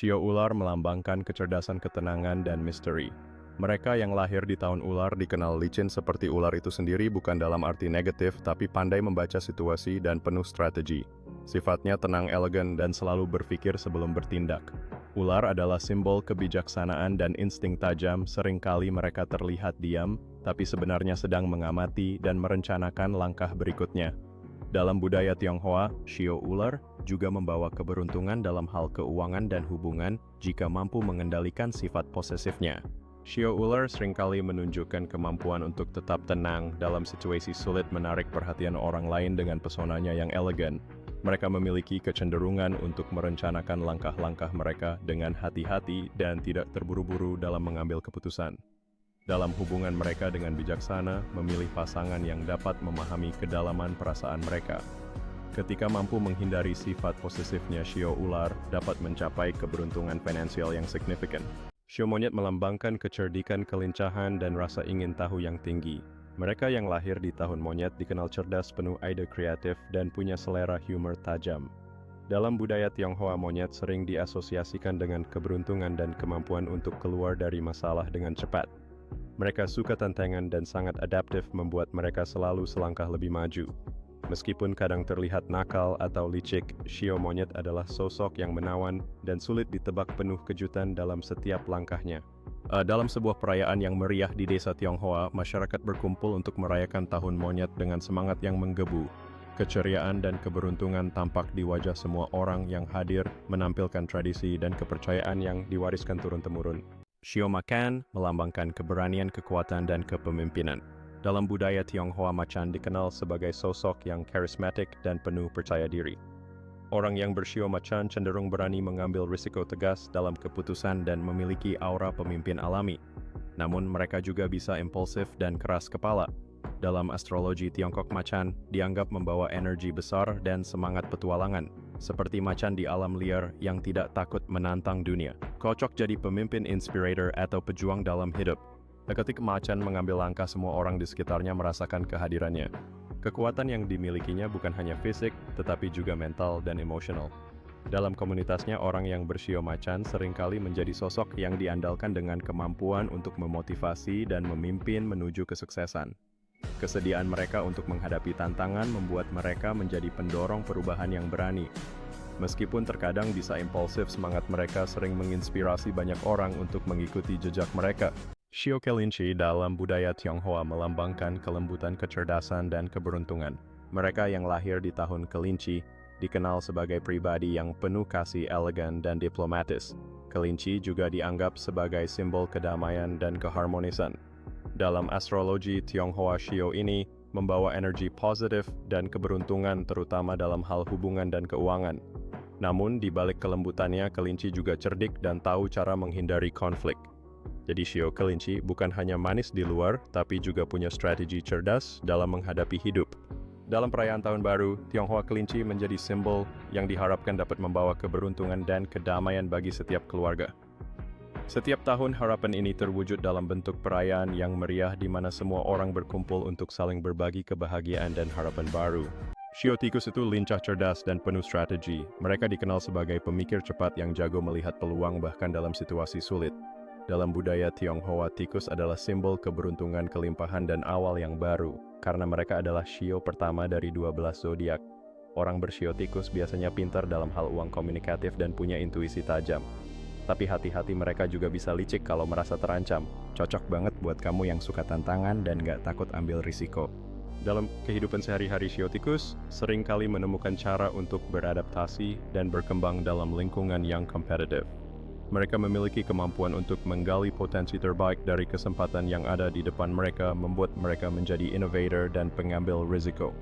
Shio ular melambangkan kecerdasan, ketenangan, dan misteri. Mereka yang lahir di tahun ular dikenal licin seperti ular itu sendiri, bukan dalam arti negatif, tapi pandai membaca situasi dan penuh strategi. Sifatnya tenang, elegan, dan selalu berpikir sebelum bertindak. Ular adalah simbol kebijaksanaan dan insting tajam. Seringkali mereka terlihat diam, tapi sebenarnya sedang mengamati dan merencanakan langkah berikutnya. Dalam budaya Tionghoa, Shio ular juga membawa keberuntungan dalam hal keuangan dan hubungan jika mampu mengendalikan sifat posesifnya. Shio ular seringkali menunjukkan kemampuan untuk tetap tenang dalam situasi sulit, menarik perhatian orang lain dengan pesonanya yang elegan. Mereka memiliki kecenderungan untuk merencanakan langkah-langkah mereka dengan hati-hati dan tidak terburu-buru dalam mengambil keputusan. Dalam hubungan mereka dengan bijaksana, memilih pasangan yang dapat memahami kedalaman perasaan mereka. Ketika mampu menghindari sifat posesifnya, Shio ular dapat mencapai keberuntungan finansial yang signifikan. Shio monyet melambangkan kecerdikan, kelincahan, dan rasa ingin tahu yang tinggi. Mereka yang lahir di tahun monyet dikenal cerdas, penuh ide kreatif, dan punya selera humor tajam. Dalam budaya Tionghoa, monyet sering diasosiasikan dengan keberuntungan dan kemampuan untuk keluar dari masalah dengan cepat. Mereka suka tantangan dan sangat adaptif, membuat mereka selalu selangkah lebih maju. Meskipun kadang terlihat nakal atau licik, Shio monyet adalah sosok yang menawan dan sulit ditebak, penuh kejutan dalam setiap langkahnya. Dalam sebuah perayaan yang meriah di desa Tionghoa, masyarakat berkumpul untuk merayakan tahun monyet dengan semangat yang menggebu. Keceriaan dan keberuntungan tampak di wajah semua orang yang hadir, menampilkan tradisi dan kepercayaan yang diwariskan turun-temurun. Shio macan melambangkan keberanian, kekuatan, dan kepemimpinan. Dalam budaya Tionghoa, macan dikenal sebagai sosok yang karismatik dan penuh percaya diri. Orang yang bershio macan cenderung berani mengambil risiko, tegas dalam keputusan, dan memiliki aura pemimpin alami. Namun mereka juga bisa impulsif dan keras kepala. Dalam astrologi Tiongkok, macan dianggap membawa energi besar dan semangat petualangan, seperti macan di alam liar yang tidak takut menantang dunia. Cocok jadi pemimpin, inspirator, atau pejuang dalam hidup. Ketika macan mengambil langkah, semua orang di sekitarnya merasakan kehadirannya. Kekuatan yang dimilikinya bukan hanya fisik, tetapi juga mental dan emosional. Dalam komunitasnya, orang yang bershio macan seringkali menjadi sosok yang diandalkan dengan kemampuan untuk memotivasi dan memimpin menuju kesuksesan. Kesediaan mereka untuk menghadapi tantangan membuat mereka menjadi pendorong perubahan yang berani. Meskipun terkadang bisa impulsif, semangat mereka sering menginspirasi banyak orang untuk mengikuti jejak mereka. Shio kelinci dalam budaya Tionghoa melambangkan kelembutan, kecerdasan, dan keberuntungan. Mereka yang lahir di tahun kelinci dikenal sebagai pribadi yang penuh kasih, elegan, dan diplomatis. Kelinci juga dianggap sebagai simbol kedamaian dan keharmonisan. Dalam astrologi Tionghoa, Shio ini membawa energi positif dan keberuntungan, terutama dalam hal hubungan dan keuangan. Namun, di balik kelembutannya, kelinci juga cerdik dan tahu cara menghindari konflik. Jadi Shio kelinci bukan hanya manis di luar, tapi juga punya strategi cerdas dalam menghadapi hidup. Dalam perayaan Tahun Baru, Tionghoa kelinci menjadi simbol yang diharapkan dapat membawa keberuntungan dan kedamaian bagi setiap keluarga. Setiap tahun, harapan ini terwujud dalam bentuk perayaan yang meriah di mana semua orang berkumpul untuk saling berbagi kebahagiaan dan harapan baru. Shio tikus itu lincah, cerdas, dan penuh strategi. Mereka dikenal sebagai pemikir cepat yang jago melihat peluang bahkan dalam situasi sulit. Dalam budaya Tionghoa, tikus adalah simbol keberuntungan, kelimpahan, dan awal yang baru, karena mereka adalah shio pertama dari 12 zodiak. Orang bershio tikus biasanya pintar dalam hal uang, komunikatif, dan punya intuisi tajam. Tapi hati-hati, mereka juga bisa licik kalau merasa terancam. Cocok banget buat kamu yang suka tantangan dan gak takut ambil risiko. Dalam kehidupan sehari-hari, shio tikus seringkali menemukan cara untuk beradaptasi dan berkembang dalam lingkungan yang kompetitif. Mereka memiliki kemampuan untuk menggali potensi terbaik dari kesempatan yang ada di depan mereka, membuat mereka menjadi innovator dan pengambil risiko.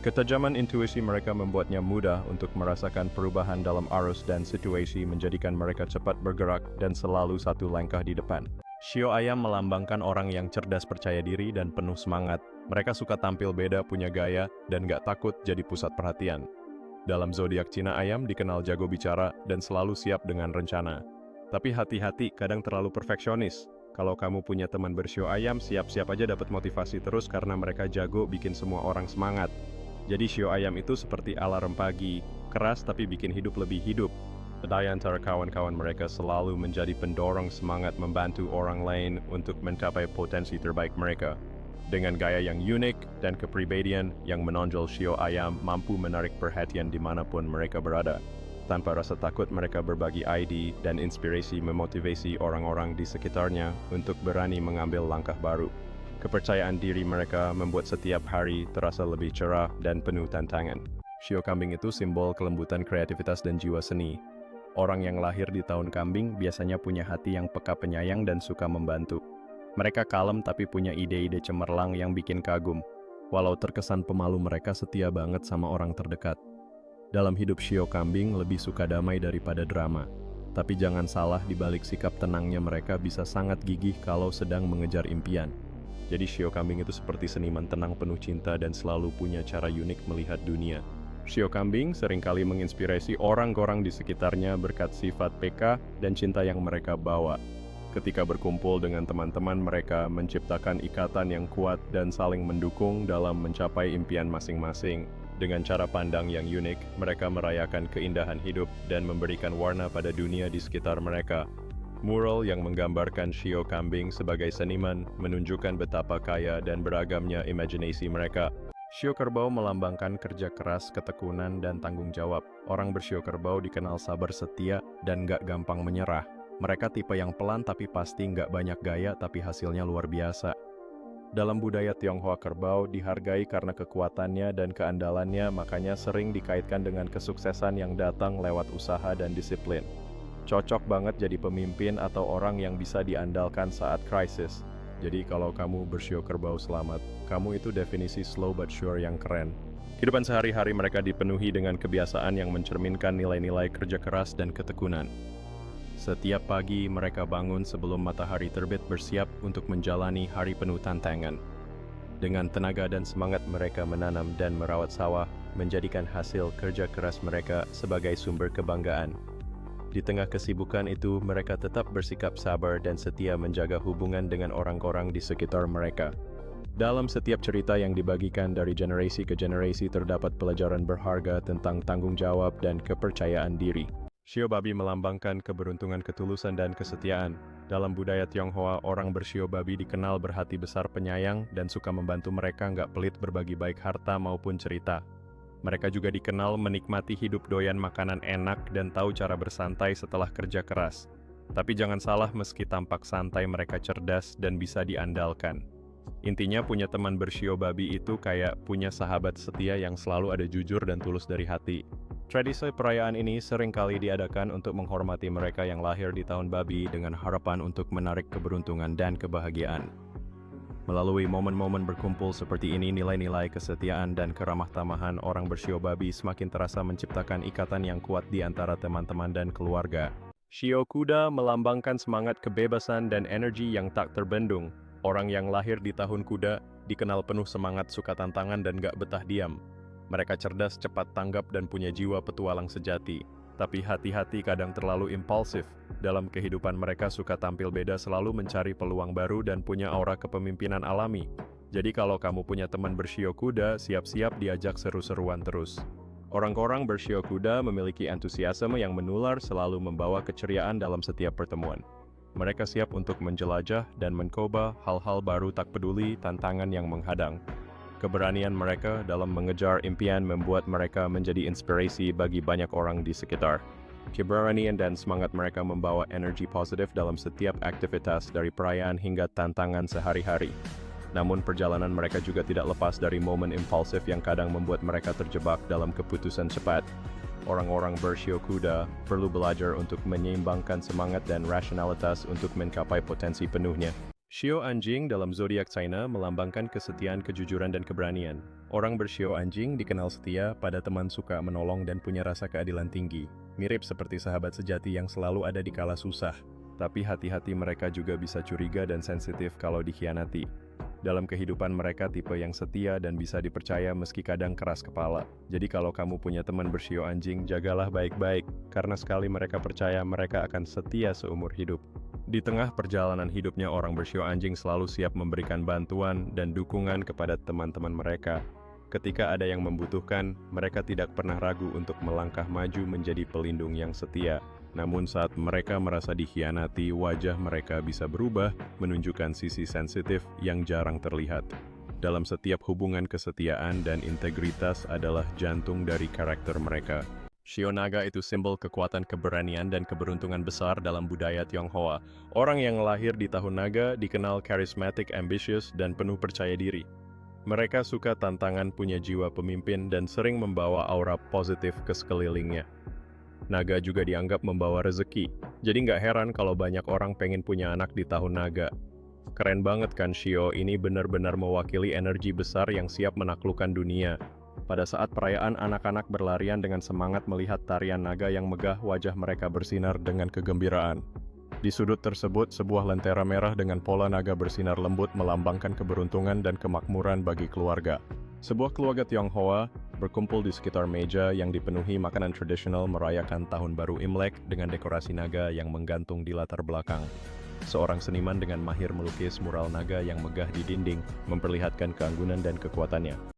Ketajaman intuisi mereka membuatnya mudah untuk merasakan perubahan dalam arus dan situasi, menjadikan mereka cepat bergerak dan selalu satu langkah di depan. Shio ayam melambangkan orang yang cerdas, percaya diri, dan penuh semangat. Mereka suka tampil beda, punya gaya, dan gak takut jadi pusat perhatian. Dalam zodiak Cina, ayam dikenal jago bicara dan selalu siap dengan rencana. Tapi hati-hati, kadang terlalu perfeksionis. Kalau kamu punya teman bershio ayam, siap-siap aja dapat motivasi terus karena mereka jago bikin semua orang semangat. Jadi shio ayam itu seperti alarm pagi, keras tapi bikin hidup lebih hidup. Ada antara kawan-kawan mereka selalu menjadi pendorong semangat membantu orang lain untuk mencapai potensi terbaik mereka. Dengan gaya yang unik dan kepribadian yang menonjol, Shio Ayam mampu menarik perhatian dimanapun mereka berada. Tanpa rasa takut, mereka berbagi ide dan inspirasi memotivasi orang-orang di sekitarnya untuk berani mengambil langkah baru. Kepercayaan diri mereka membuat setiap hari terasa lebih cerah dan penuh tantangan. Shio Kambing itu simbol kelembutan, kreativitas, dan jiwa seni. Orang yang lahir di tahun kambing biasanya punya hati yang peka, penyayang, dan suka membantu. Mereka kalem tapi punya ide-ide cemerlang yang bikin kagum. Walau terkesan pemalu, mereka setia banget sama orang terdekat. Dalam hidup, Shio Kambing lebih suka damai daripada drama. Tapi jangan salah, di balik sikap tenangnya mereka bisa sangat gigih kalau sedang mengejar impian. Jadi Shio Kambing itu seperti seniman tenang penuh cinta dan selalu punya cara unik melihat dunia. Shio Kambing seringkali menginspirasi orang-orang di sekitarnya berkat sifat peka dan cinta yang mereka bawa. Ketika berkumpul dengan teman-teman, mereka menciptakan ikatan yang kuat dan saling mendukung dalam mencapai impian masing-masing. Dengan cara pandang yang unik, mereka merayakan keindahan hidup dan memberikan warna pada dunia di sekitar mereka. Mural yang menggambarkan Shio Kambing sebagai seniman menunjukkan betapa kaya dan beragamnya imajinasi mereka. Shio Kerbau melambangkan kerja keras, ketekunan, dan tanggung jawab. Orang bershio kerbau dikenal sabar, setia, dan gak gampang menyerah. Mereka tipe yang pelan tapi pasti, gak banyak gaya tapi hasilnya luar biasa. Dalam budaya Tionghoa, kerbau dihargai karena kekuatannya dan keandalannya, makanya sering dikaitkan dengan kesuksesan yang datang lewat usaha dan disiplin. Cocok banget jadi pemimpin atau orang yang bisa diandalkan saat krisis. Jadi kalau kamu bershio kerbau, selamat. Kamu itu definisi slow but sure yang keren. Kehidupan sehari-hari mereka dipenuhi dengan kebiasaan yang mencerminkan nilai-nilai kerja keras dan ketekunan. Setiap pagi mereka bangun sebelum matahari terbit, bersiap untuk menjalani hari penuh tantangan. Dengan tenaga dan semangat mereka menanam dan merawat sawah, menjadikan hasil kerja keras mereka sebagai sumber kebanggaan. Di tengah kesibukan itu, mereka tetap bersikap sabar dan setia menjaga hubungan dengan orang-orang di sekitar mereka. Dalam setiap cerita yang dibagikan dari generasi ke generasi, terdapat pelajaran berharga tentang tanggung jawab dan kepercayaan diri. Shio babi melambangkan keberuntungan, ketulusan, dan kesetiaan. Dalam budaya Tionghoa, orang bershio babi dikenal berhati besar, penyayang, dan suka membantu. Mereka nggak pelit berbagi, baik harta maupun cerita. Mereka juga dikenal menikmati hidup, doyan makanan enak, dan tahu cara bersantai setelah kerja keras. Tapi jangan salah, meski tampak santai, mereka cerdas dan bisa diandalkan. Intinya, punya teman bershio babi itu kayak punya sahabat setia yang selalu ada, jujur dan tulus dari hati. Tradisi perayaan ini seringkali diadakan untuk menghormati mereka yang lahir di tahun babi dengan harapan untuk menarik keberuntungan dan kebahagiaan. Melalui momen-momen berkumpul seperti ini, nilai-nilai kesetiaan dan keramah tamahan orang bershio babi semakin terasa, menciptakan ikatan yang kuat di antara teman-teman dan keluarga. Shio kuda melambangkan semangat, kebebasan, dan energi yang tak terbendung. Orang yang lahir di tahun kuda dikenal penuh semangat, suka tantangan, dan gak betah diam. Mereka cerdas, cepat tanggap, dan punya jiwa petualang sejati. Tapi hati-hati, kadang terlalu impulsif. Dalam kehidupan mereka suka tampil beda, selalu mencari peluang baru, dan punya aura kepemimpinan alami. Jadi kalau kamu punya teman bershio kuda, siap-siap diajak seru-seruan terus. Orang-orang bershio kuda memiliki antusiasme yang menular, selalu membawa keceriaan dalam setiap pertemuan. Mereka siap untuk menjelajah dan mencoba hal-hal baru, tak peduli tantangan yang menghadang. Keberanian mereka dalam mengejar impian membuat mereka menjadi inspirasi bagi banyak orang di sekitar. Keberanian dan semangat mereka membawa energi positif dalam setiap aktivitas, dari perayaan hingga tantangan sehari-hari. Namun perjalanan mereka juga tidak lepas dari momen impulsif yang kadang membuat mereka terjebak dalam keputusan cepat. Orang-orang bershio kuda perlu belajar untuk menyeimbangkan semangat dan rasionalitas untuk mencapai potensi penuhnya. Shio anjing dalam zodiak China melambangkan kesetiaan, kejujuran, dan keberanian. Orang bershio anjing dikenal setia pada teman, suka menolong, dan punya rasa keadilan tinggi. Mirip seperti sahabat sejati yang selalu ada di kala susah. Tapi hati-hati, mereka juga bisa curiga dan sensitif kalau dikhianati. Dalam kehidupan mereka tipe yang setia dan bisa dipercaya meski kadang keras kepala. Jadi kalau kamu punya teman bershio anjing, jagalah baik-baik, karena sekali mereka percaya, mereka akan setia seumur hidup. Di tengah perjalanan hidupnya, orang bershio anjing selalu siap memberikan bantuan dan dukungan kepada teman-teman mereka. Ketika ada yang membutuhkan, mereka tidak pernah ragu untuk melangkah maju menjadi pelindung yang setia. Namun saat mereka merasa dikhianati, wajah mereka bisa berubah, menunjukkan sisi sensitif yang jarang terlihat. Dalam setiap hubungan, kesetiaan dan integritas adalah jantung dari karakter mereka. Shio naga itu simbol kekuatan, keberanian, dan keberuntungan besar dalam budaya Tionghoa. Orang yang lahir di tahun naga dikenal charismatic, ambitious, dan penuh percaya diri. Mereka suka tantangan, punya jiwa pemimpin, dan sering membawa aura positif ke sekelilingnya. Naga juga dianggap membawa rezeki, jadi nggak heran kalau banyak orang pengen punya anak di tahun naga. Keren banget kan Shio, ini benar-benar mewakili energi besar yang siap menaklukkan dunia. Pada saat perayaan, anak-anak berlarian dengan semangat melihat tarian naga yang megah, wajah mereka bersinar dengan kegembiraan. Di sudut tersebut, sebuah lentera merah dengan pola naga bersinar lembut melambangkan keberuntungan dan kemakmuran bagi keluarga. Sebuah keluarga Tionghoa berkumpul di sekitar meja yang dipenuhi makanan tradisional merayakan Tahun Baru Imlek dengan dekorasi naga yang menggantung di latar belakang. Seorang seniman dengan mahir melukis mural naga yang megah di dinding, memperlihatkan keanggunan dan kekuatannya.